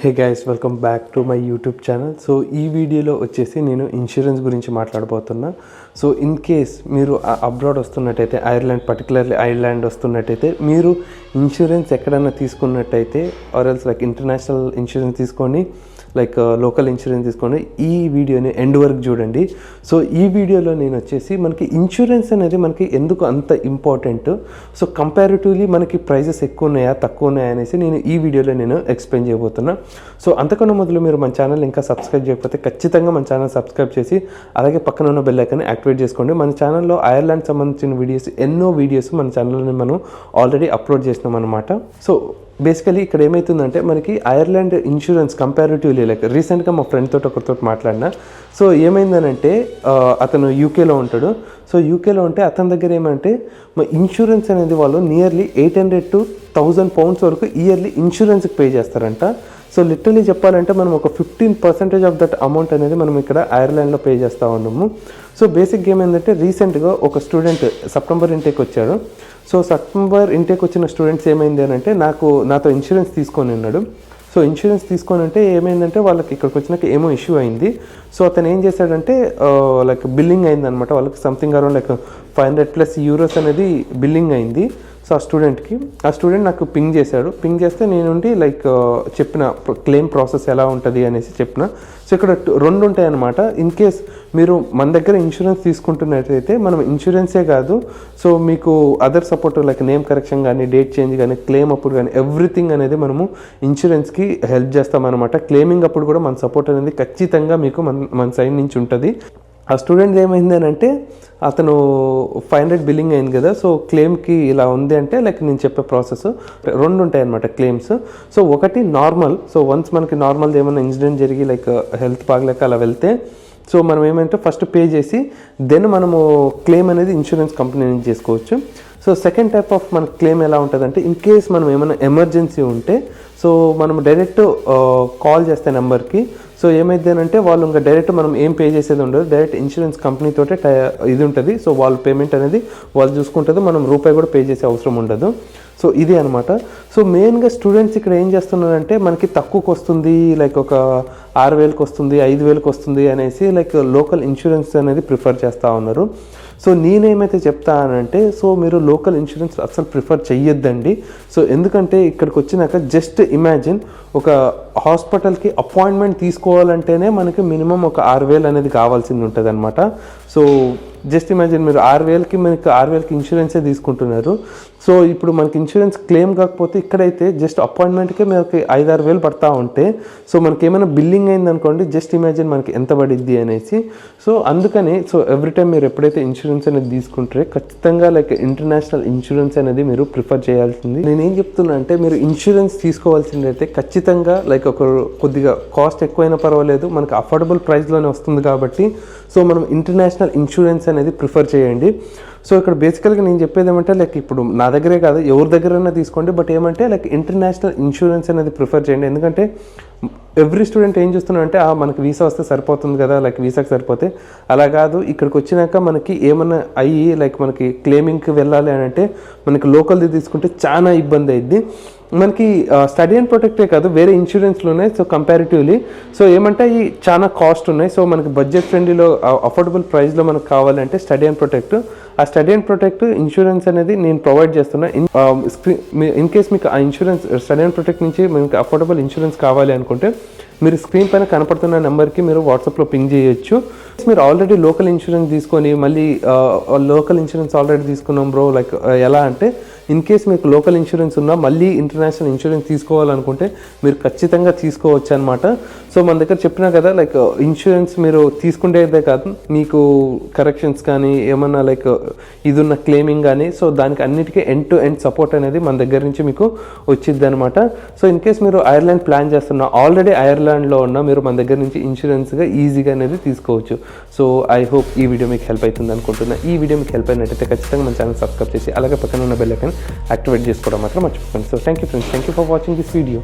Hey guys, welcome back to my YouTube channel. So ఈ వీడియోలో వచ్చేసి నేను ఇన్సూరెన్స్ గురించి మాట్లాడబోతున్నా. సో ఇన్ కేస్ మీరు అబ్రాడ్ వస్తున్నట్టయితే, ఐర్లాండ్ పర్టికులర్లీ ఐర్లాండ్ వస్తున్నట్టయితే, మీరు ఇన్సూరెన్స్ ఎక్కడన్నా తీసుకున్నట్టయితే or else like international insurance తీసుకొని లైక్ లోకల్ ఇన్సూరెన్స్ తీసుకొని ఈ వీడియోని ఎండ్ వరకు చూడండి. సో ఈ వీడియోలో నేను వచ్చేసి మనకి ఇన్సూరెన్స్ అనేది మనకి ఎందుకు అంత ఇంపార్టెంట్, సో కంపారిటివ్లీ మనకి ప్రైజెస్ ఎక్కువ ఉన్నాయా తక్కువ ఉన్నాయా అనేసి నేను ఈ వీడియోలో నేను ఎక్స్ప్లెయిన్ చేయబోతున్నా. సో అంతకన్నా మొదలు మీరు మన ఛానల్ ఇంకా సబ్స్క్రైబ్ చేయకపోతే ఖచ్చితంగా మన ఛానల్ సబ్స్క్రైబ్ చేసి అలాగే పక్కన ఉన్న బెల్ ఐకాన్ని యాక్టివేట్ చేసుకోండి. మన ఛానల్లో ఐర్లాండ్ సంబంధించిన వీడియోస్ ఎన్నో వీడియోస్ మన ఛానల్ని మనం ఆల్రెడీ అప్లోడ్ చేసినాం అనమాట. సో బేసికలీ ఇక్కడ ఏమవుతుందంటే మనకి ఐర్లాండ్ ఇన్సూరెన్స్ కంపారిటివ్లీ లైక్ రీసెంట్గా మా ఫ్రెండ్ తోటి ఒకరితో మాట్లాడినా. సో ఏమైందనంటే అతను యూకేలో ఉంటాడు. సో యూకేలో ఉంటే అతని దగ్గర ఏమంటే మా ఇన్సూరెన్స్ అనేది వాళ్ళు నియర్లీ 800 to 1000 pounds వరకు ఇయర్లీ ఇన్సూరెన్స్కి పే చేస్తారంట. సో లిటరలీ చెప్పాలంటే మనం ఒక 15% ఆఫ్ దట్ అమౌంట్ అనేది మనం ఇక్కడ ఐర్లాండ్లో పే చేస్తూ ఉన్నాము. సో బేసిక్ ఏమైందంటే రీసెంట్గా ఒక స్టూడెంట్ సెప్టెంబర్ ఇంటేక్ వచ్చాడు. సో సెప్టెంబర్ ఇంటేక్ వచ్చిన స్టూడెంట్స్ ఏమైంది అని అంటే నాతో ఇన్సూరెన్స్ తీసుకొని ఉన్నాడు. సో ఇన్సూరెన్స్ తీసుకొని అంటే ఏమైందంటే వాళ్ళకి ఇక్కడికి వచ్చినాక ఏమో ఇష్యూ అయింది. సో అతను ఏం చేశాడంటే లైక్ బిల్లింగ్ అయిందనమాట. వాళ్ళకి సంథింగ్ అరౌండ్ లైక్ 500+ euros అనేది బిల్లింగ్ అయింది. సో ఆ స్టూడెంట్ నాకు పింగ్ చేశాడు. పింగ్ చేస్తే నేనుండి లైక్ చెప్పిన క్లెయిమ్ ప్రాసెస్ ఎలా ఉంటుంది అనేసి చెప్పిన. సో ఇక్కడ 2 ఉంటాయన్నమాట. ఇన్ కేస్ మీరు మన దగ్గర ఇన్సూరెన్స్ తీసుకుంటున్నట్టయితే మనం ఇన్సూరెన్సే కాదు, సో మీకు other support like name correction కానీ, డేట్ చేంజ్ కానీ, క్లెయిమ్ అప్పుడు కానీ ఎవ్రీథింగ్ అనేది మనము ఇన్సూరెన్స్కి హెల్ప్ చేస్తామన్నమాట. క్లెయిమింగ్ అప్పుడు కూడా మన సపోర్ట్ అనేది ఖచ్చితంగా మీకు మన సైడ్ నుంచి ఉంటుంది. ఆ స్టూడెంట్ ఏమైంది అని అంటే అతను 500 బిల్లింగ్ అయింది కదా. సో క్లెయిమ్కి ఇలా ఉంది అంటే లైక్ నేను చెప్పే ప్రాసెస్ 2 ఉంటాయి అనమాట క్లెయిమ్స్. సో ఒకటి నార్మల్. సో వన్స్ మనకి నార్మల్ ఏమైనా ఇన్సిడెంట్ జరిగి లైక్ హెల్త్ బాగలేక అలా వెళ్తే సో మనం ఏమంటే ఫస్ట్ పే చేసి దెన్ మనము క్లెయిమ్ అనేది ఇన్సూరెన్స్ కంపెనీ నుంచి చేసుకోవచ్చు. సో సెకండ్ టైప్ ఆఫ్ మన క్లెయిమ్ ఎలా ఉంటుందంటే ఇన్ కేస్ మనం ఏమైనా ఎమర్జెన్సీ ఉంటే సో మనం డైరెక్ట్ కాల్ చేస్తే నెంబర్కి. సో ఏమైంది అంటే వాళ్ళు ఇంకా డైరెక్ట్ మనం ఏం పే చేసేది ఉండదు, డైరెక్ట్ ఇన్సూరెన్స్ కంపెనీతోటే ఇది ఉంటుంది. సో వాళ్ళ పేమెంట్ అనేది వాళ్ళు చూసుకుంటుంది, మనం రూపాయి కూడా పే చేసే అవసరం ఉండదు. సో ఇది అనమాట. సో మెయిన్గా స్టూడెంట్స్ ఇక్కడ ఏం చేస్తున్నారంటే మనకి తక్కువకి వస్తుంది, లైక్ ఒక 6000కి వస్తుంది, 5000కి వస్తుంది అనేసి లైక్ లోకల్ ఇన్సూరెన్స్ అనేది ప్రిఫర్ చేస్తూ ఉన్నారు. సో నేనేమైతే చెప్తానంటే సో మీరు లోకల్ ఇన్సూరెన్స్ అసలు ప్రిఫర్ చెయ్యొద్దండి. సో ఎందుకంటే ఇక్కడికి వచ్చినాక జస్ట్ ఇమాజిన్ ఒక హాస్పిటల్కి అపాయింట్మెంట్ తీసుకోవాలంటేనే మనకి మినిమం ఒక 6000 అనేది కావాల్సింది ఉంటుంది అనమాట. సో జస్ట్ ఇమాజిన్ మీరు 6000కి ఇన్సూరెన్సే తీసుకుంటున్నారు. సో ఇప్పుడు మనకి ఇన్సూరెన్స్ క్లెయిమ్ కాకపోతే ఇక్కడైతే జస్ట్ అపాయింట్మెంట్కే మనకి 5-6 వేలు పడతా ఉంటే సో మనకి ఏమైనా బిల్లింగ్ అయింది అనుకోండి, జస్ట్ ఇమాజిన్ మనకి ఎంత పడిద్ది అనేసి. సో అందుకని సో ఎవ్రీ టైం మీరు ఎప్పుడైతే ఇన్సూరెన్స్ అనేది తీసుకుంటారో ఖచ్చితంగా లైక్ ఇంటర్నేషనల్ ఇన్సూరెన్స్ అనేది మీరు ప్రిఫర్ చేయాల్సింది. నేనేం చెప్తున్నా అంటే మీరు ఇన్సూరెన్స్ తీసుకోవాల్సిందైతే ఖచ్చితంగా లైక్ ఒక కొద్దిగా కాస్ట్ ఎక్కువైనా పర్వాలేదు, మనకి అఫోర్డబుల్ ప్రైస్లోనే వస్తుంది కాబట్టి సో మనం ఇంటర్నేషనల్ ఇన్సూరెన్స్ అనేది ప్రిఫర్ చేయండి. సో ఇక్కడ బేసికల్గా నేను చెప్పేది ఏమంటే లైక్ ఇప్పుడు నా దగ్గరే కాదు ఎవరి దగ్గరైనా తీసుకోండి, బట్ ఏమంటే లైక్ ఇంటర్నేషనల్ ఇన్సూరెన్స్ అనేది ప్రిఫర్ చేయండి. ఎందుకంటే ఎవ్రీ స్టూడెంట్ ఏం చూస్తున్నారంటే మనకి వీసా వస్తే సరిపోతుంది కదా, లైక్ వీసాకి సరిపోతే అలా కాదు. ఇక్కడికి వచ్చినాక మనకి ఏమన్నా అయ్యి లైక్ మనకి క్లెయిమింగ్కి వెళ్ళాలి అని అంటే మనకి లోకల్ది తీసుకుంటే చాలా ఇబ్బంది అయింది. మనకి స్టడీ అండ్ ప్రొటెక్టే కాదు వేరే ఇన్సూరెన్స్లు ఉన్నాయి. సో కంపారిటివ్లీ సో ఏమంటే ఈ చాలా కాస్ట్ ఉన్నాయి. సో మనకి బడ్జెట్ ఫ్రెండ్లీలో అఫోర్డబుల్ ప్రైస్లో మనకు కావాలంటే స్టడీ అండ్ ప్రొటెక్ట్. ఆ స్టడీ అండ్ ప్రొటెక్ట్ ఇన్సూరెన్స్ అనేది నేను ప్రొవైడ్ చేస్తున్నా. ఇన్ కేస్ మీకు ఆ ఇన్సూరెన్స్ స్టడీ అండ్ ప్రొటెక్ట్ నుంచి మీకు అఫోర్డబుల్ ఇన్సూరెన్స్ కావాలి అనుకుంటే మీరు స్క్రీన్ పైన కనపడుతున్న నెంబర్కి మీరు వాట్సాప్లో పింగ్ చేయొచ్చు. మీరు ఆల్రెడీ లోకల్ ఇన్సూరెన్స్ తీసుకొని మళ్ళీ లోకల్ ఇన్సూరెన్స్ ఆల్రెడీ తీసుకున్నాం బ్రో లైక్ ఎలా అంటే ఇన్ కేస్ మీకు లోకల్ ఇన్సూరెన్స్ ఉన్నా మళ్ళీ ఇంటర్నేషనల్ ఇన్సూరెన్స్ తీసుకోవాలనుకుంటే మీరు ఖచ్చితంగా తీసుకోవచ్చు అనమాట. సో మన దగ్గర చెప్పినా కదా లైక్ ఇన్సూరెన్స్ మీరు తీసుకునేదే కాదు, మీకు కరెక్షన్స్ కానీ ఏమన్నా లైక్ ఇది ఉన్న క్లెయిమింగ్ కానీ సో దానికి అన్నిటికీ ఎండ్ టు ఎండ్ సపోర్ట్ అనేది మన దగ్గర నుంచి మీకు వచ్చిద్ది అనమాట. సో ఇన్ కేస్ మీరు ఐర్లాండ్ ప్లాన్ చేస్తున్నా, ఆల్రెడీ ఐర్లాండ్లో ఉన్న మీరు మన దగ్గర నుంచి ఇన్సూరెన్స్గా ఈజీగా అనేది తీసుకోవచ్చు. సో ఐ హోప్ ఈ వీడియో మీకు హెల్ప్ అవుతుంది అనుకుంటున్నా. ఈ వీడియో మీకు హెల్ప్ అయినట్టయితే ఖచ్చితంగా మన ఛానల్ సబ్స్క్రైబ్ చేసి అలాగే పక్కన ఉన్న బెల్ ఐకాన్ యాక్టివేట్ చేసుకోవడం మాత్రం మర్చిపోకండి. So thank you friends, thank you for watching this video.